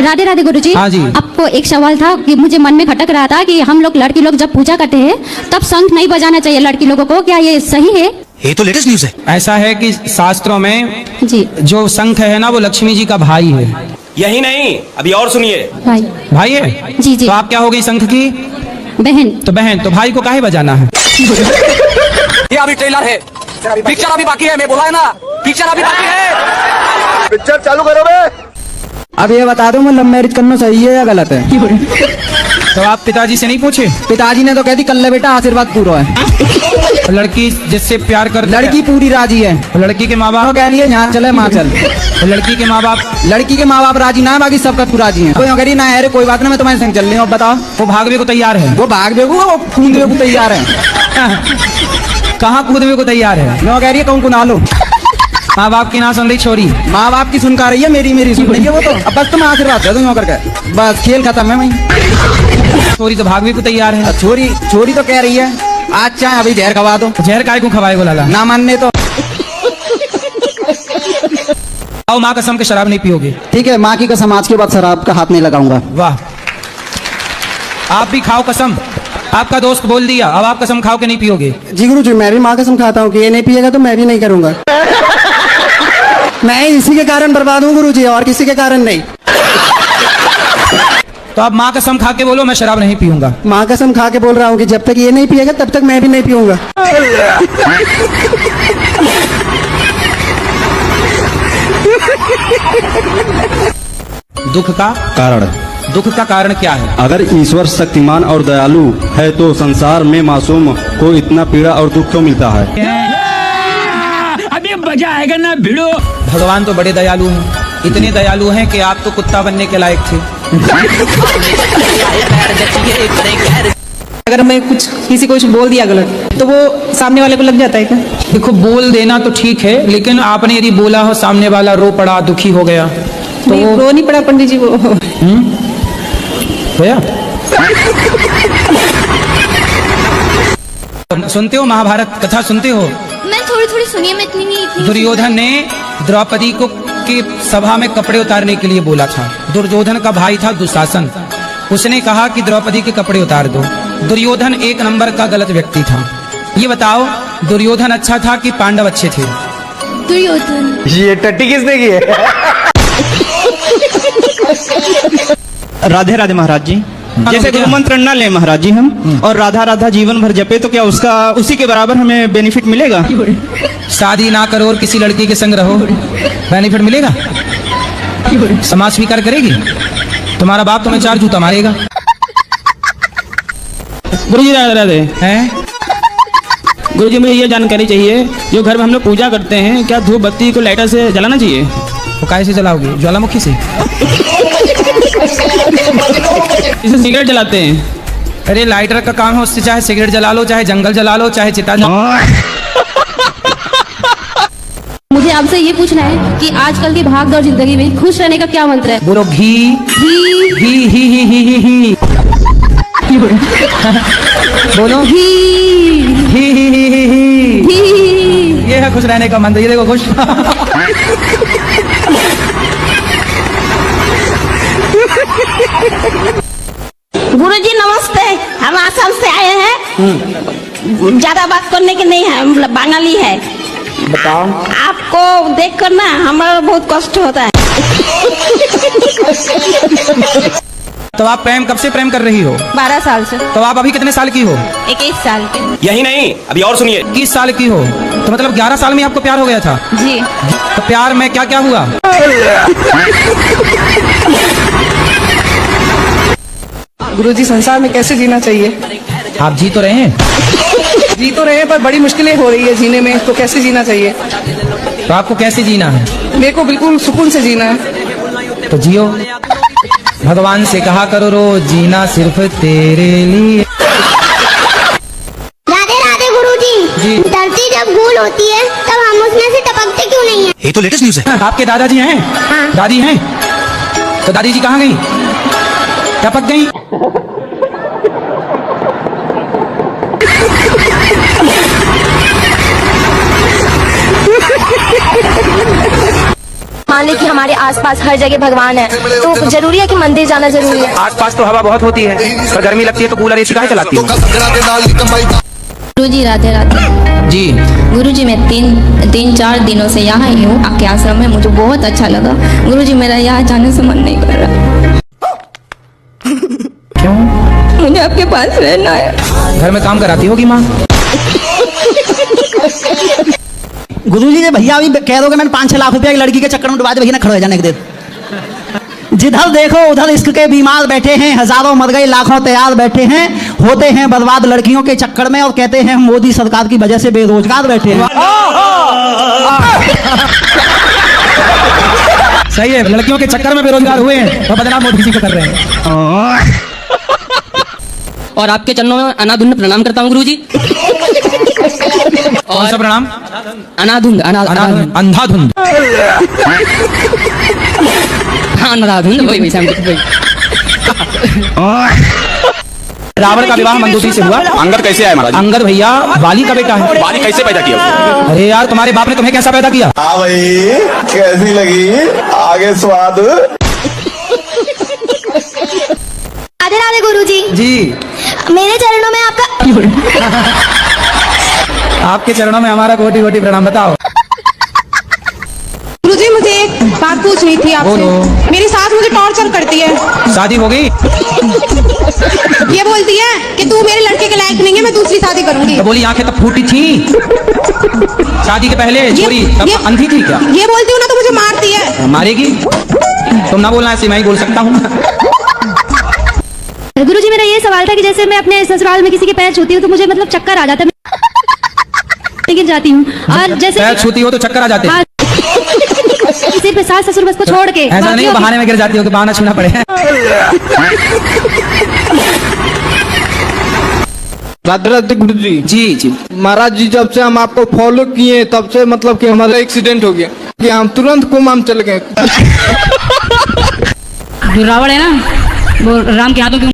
राधे राधे गुरुजी। हाँ जी। आपको एक सवाल था कि मुझे मन में खटक रहा था कि हम लोग लड़की लोग जब पूजा करते हैं तब शंख नहीं बजाना चाहिए लड़की लोगों को, क्या ये सही है? ये तो लेटेस्ट न्यूज है। ऐसा है कि शास्त्रों में जी जो शंख है ना वो लक्ष्मी जी का भाई है। यही नहीं, अभी और सुनिए। भाई। भाई है? जी जी। तो आप क्या हो गई शंख की? बहन। तो बहन, तो भाई को काहे बजाना है? ये अभी ट्रेलर है, पिक्चर अभी बाकी है। मैं बोला है ना, पिक्चर अभी बाकी है। पिक्चर चालू करो बे। अब ये बता दो, मैं लव मैरिज करना सही है या गलत है? तो आप पिताजी से नहीं पूछे? पिताजी ने तो कह दी कल ले बेटा आशीर्वाद पूरा है। तो लड़की जिससे प्यार कर लड़की पूरी राजी है। तो लड़की के माँ वो बाप कह रही है यहाँ चले माँ चल। तो लड़की के माँ बाप राजी ना है, बाकी सबका तू राजी है। कोई कह रही ना है, कोई बात ना, मैं तुम्हारे संग चल रही हूँ। अब बताओ। वो भागवे को तैयार है? वो भाग देखो, वो कूदने को तैयार है। कहाँ कूदवे को तैयार है? वो कह रही है कहूँ कुना लो। माँ बाप की ना सुन रही छोरी? माँ बाप की सुनका रही है, मेरी सुन रही है वो तो। अब बस तुम आशीर्वाद दे दो करके, बस खेल खत्म है वहीं। छोरी तो भागवे को तैयार है। छोरी तो कह रही है आज चाहे अभी जहर खवा दो। जहर काय को खवाए को लाला? ना मानने तो आओ, माँ कसम के शराब नहीं पियोगे? ठीक है, माँ की कसम आज के बाद शराब का हाथ नहीं लगाऊंगा। वाह, आप भी खाओ कसम। आपका दोस्त बोल दिया, अब आप कसम खाओ के नहीं पियोगे? जी गुरु जी, मैं भी माँ कसम खाता हूँ कि ये नहीं पिएगा तो मैं भी नहीं करूंगा। मैं इसी के कारण बर्बाद हूँ गुरु जी, और किसी के कारण नहीं। तो आप माँ कसम खा के बोलो मैं शराब नहीं पीऊंगा। माँ कसम खा के बोल रहा हूँ कि जब तक ये नहीं पिएगा तब तक मैं भी नहीं पीऊंगा। दुख का कारण क्या है? अगर ईश्वर शक्तिमान और दयालु है तो संसार में मासूम को इतना पीड़ा और दुख क्यों मिलता है? अभी मजा आएगा ना भिड़ो। भगवान तो बड़े दयालु हैं, इतने दयालु हैं कि आप तो कुत्ता बनने के लायक थे। अगर मैं किसी को कुछ बोल दिया गलत तो वो सामने वाले को लग जाता है क्या? देखो, बोल देना तो ठीक है, लेकिन आपने यदि बोला हो सामने वाला रो पड़ा, दुखी हो गया तो नहीं, रो नहीं पड़ा पंडित जी वो। होया? सुनते हो महाभारत कथा सुनते हो? मैं थोड़ी सुनिए, मैं इतनी नहीं। दुर्योधन ने द्रौपदी को की सभा में कपड़े उतारने के लिए बोला था। दुर्योधन का भाई था दुशासन, उसने कहा कि द्रौपदी के कपड़े उतार दो। दुर्योधन एक नंबर का गलत व्यक्ति था। ये बताओ, दुर्योधन अच्छा था कि पांडव अच्छे थे? दुर्योधन। ये टट्टी किसने की है? राधे राधे महाराज जी। जैसे गुरु मंत्र न ले महाराज जी हम, और राधा राधा जीवन भर जपे, तो क्या उसका उसी के बराबर हमें बेनिफिट मिलेगा? शादी ना करो और किसी लड़की के संग रहो, बेनिफिट मिलेगा? समाज स्वीकार करेगी? तुम्हारा बाप तुम्हें 4 जूता मारेगा। गुरु जी राधे राधे हैं? गुरु जी, मुझे ये जानकारी चाहिए, जो घर में हम लोग पूजा करते हैं, क्या धूप बत्ती को लाइटर से जलाना चाहिए? वो काय से जलाओगे? ज्वालामुखी से? इसे सिगरेट जलाते हैं। अरे लाइटर का काम है, उससे चाहे सिगरेट जला लो, चाहे जंगल जला लो, चाहे चिता मुझे आपसे ये पूछना है कि आजकल की भागदौड़ जिंदगी में खुश रहने का क्या मंत्र है? बोलो घी ही ही बोलो घी ही। ये है खुश रहने का मंत्र। ये देखो खुश। गुरुजी नमस्ते, हम आसाम से आए हैं। ज्यादा बात करने की नहीं है, मतलब बंगाली है। बताओ। आपको देखकर ना हमारा बहुत कष्ट होता है। तो आप कब से प्रेम कर रही हो? 12 साल से। तो आप अभी कितने साल की हो? 21 साल के। यही नहीं, अभी और सुनिए। 21 साल की हो तो मतलब 11 साल में आपको प्यार हो गया था? जी। तो प्यार में क्या क्या हुआ? गुरुजी, संसार में कैसे जीना चाहिए? आप जी तो रहे हैं? जी तो रहे, पर बड़ी मुश्किलें हो रही है जीने में, तो कैसे जीना चाहिए? तो आपको कैसे जीना है? मेरे को बिल्कुल सुकून से जीना है। तो जियो। भगवान से कहा करो रोज जीना सिर्फ तेरे लिए। राधे राधे गुरुजी। जी। धरती जब गोल होती है तब हम उसमें से टपकते क्यों नहीं है? ये तो लेटेस्ट न्यूज है। आपके दादाजी हैं? हाँ। दादी हैं? तो दादी जी कहाँ गई? टपक गई? मान ले कि हमारे आसपास हर जगह भगवान है, तो जरूरी है कि मंदिर जाना जरूरी है? आसपास तो हवा बहुत होती है, पर गर्मी लगती है तो कूलर एसी काहे चलाती हो? गुरुजी राधे राधे। जी गुरुजी मैं तीन चार दिनों से यहाँ ही हूँ आपके आश्रम में, मुझे बहुत अच्छा लगा। गुरुजी मेरा यहाँ जाने से मन नहीं कर रहा। क्यों? मुझे आपके पास रहना है। घर में काम कराती होगी माँ? गुरुजी ने भैया अभी कह दोगे मैंने 5-6 लाख रुपया की लड़की के चक्कर में डुबा दे, भैया ना खड़े हो जाने के दे। जिधर देखो उधर इश्क के बीमार बैठे हैं, हजारों मर गए लाखों तैयार बैठे हैं, होते हैं बर्बाद लड़कियों के चक्कर में और कहते हैं हम मोदी सरकार की वजह से बेरोजगार बैठे हैं। सही है, लड़कियों के चक्कर में बेरोजगार हुए हैं तो बदनाम मोदी जी को कर रहे हैं। और आपके चरणों में अनाधुंध प्रणाम करता हूँ गुरुजी। कौन सा प्रणाम? अनाधुंध अंधाधुंध। हाँ अनाधुंध वही वही रावण का विवाह मंदोदरी से हुआ। अंगद कैसे आए महाराज? अंगद भैया वाली का बेटा है। वाली कैसे पैदा किया उसने? अरे यार तुम्हारे बाप ने तुम्हें कैसा पैदा किया? हाँ भाई, कैसी लगी आगे स्वाद? राधे राधे गुरुजी। जी मेरे चरणों में आपका आपके चरणों में हमारा कोटि कोटि प्रणाम। बताओ गुरुजी मुझे एक बात पूछनी थी आपसे। बोलो। मेरी सास मुझे टॉर्चर करती है, शादी हो गई ये बोलती है कि तू मेरे लड़के के लायक नहीं है, मैं दूसरी शादी करूंगी। तो बोली आंखें तब फूटी थी शादी के पहले? छोरी तब अंधी थी क्या? ये बोलती हूँ ना तो मुझे मारती है। मारेगी? तुम ना बोलना ऐसे, मैं ही बोल सकता हूँ। गुरुजी मेरा ये सवाल था कि जैसे मैं अपने ससुराल में किसी के पैर छूती हूँ तो मुझे मतलब चक्कर आ जाता है, मैं गिर जाती हूँ। और जैसे पैर छूती हो तो चक्कर आ जाते हैं? सिर्फ सास ससुर बस को छोड़ के ऐसा नहीं बहाने में गिर जाती हो कि बहाना छूना पड़े। राधे राधे गुरुजी। जी जी महाराज जी जब से हम आपको फॉलो किए तब से मतलब कि हमारा एक्सीडेंट हो गया कि हम तुरंत कोमा चले गए। रावण है ना वो राम के हाथों